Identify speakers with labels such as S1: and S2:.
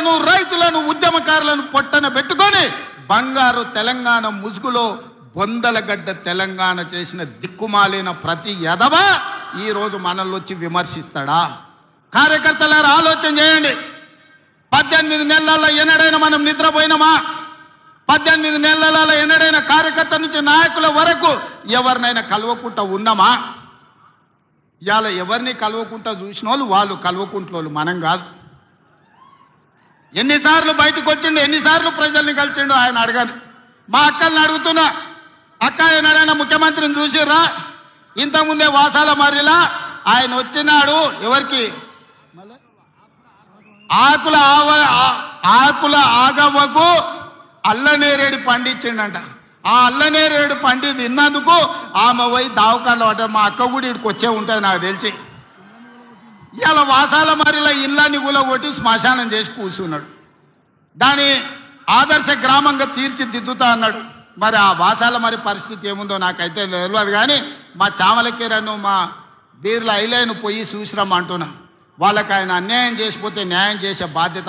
S1: పేదలను రైతులను ఉద్యమకారులను పొట్టన పెట్టుకొని బంగారు తెలంగాణ ముసుగులో బొందలగడ్డ తెలంగాణ చేసిన దిక్కుమాలిన ప్రతి యదవ ఈ రోజు మనల్ని వచ్చి విమర్శిస్తాడా? కార్యకర్తలారా ఆలోచన చేయండి. 18 నెలల్లో ఎన్నడైనా మనం నిద్రపోయినామా? 18 నెలలలో ఎన్నడైనా కార్యకర్త నుంచి నాయకుల వరకు ఎవరినైనా కలవకుండా ఉన్నామా? ఇవాళ ఎవరిని కలవకుండా చూసిన వాళ్ళు కలవకుంటోళ్ళు, మనం కాదు. ఎన్నిసార్లు బయటకు వచ్చిండు, ఎన్నిసార్లు ప్రజల్ని కలిసిండు ఆయన అడగాను. మా అక్కల్ని అడుగుతున్నా, అక్క ఏనాడైనా ముఖ్యమంత్రిని చూసిర్రా? ఇంతకుముందే వాసాల మర్రిలా ఆయన వచ్చినాడు. ఎవరికి? ఆకుల ఆగవ్వకు అల్లనేరేడు పండించిండంట. ఆ అల్లనేరేడు పండి తిన్నందుకు ఆమె పోయి దావకాళ్ళు పడ్డ. మా అక్క కూడా ఇక్కడికి వచ్చే ఉంటుంది నాకు తెలిసి. ఇవాళ వాసాల మరిలో ఇళ్ళని కూలగొట్టి శ్మశానం చేసి కూర్చున్నాడు. దాని ఆదర్శ గ్రామంగా తీర్చిదిద్దుతా అన్నాడు. మరి ఆ వాసాల మరి పరిస్థితి ఏముందో నాకైతే తెలియదు. కానీ మా చామలకేరను మా బీర్ల ఐలైను పోయి చూసిరమ్మంటున్నా. వాళ్ళకి ఆయన అన్యాయం చేసిపోతే న్యాయం చేసే బాధ్యత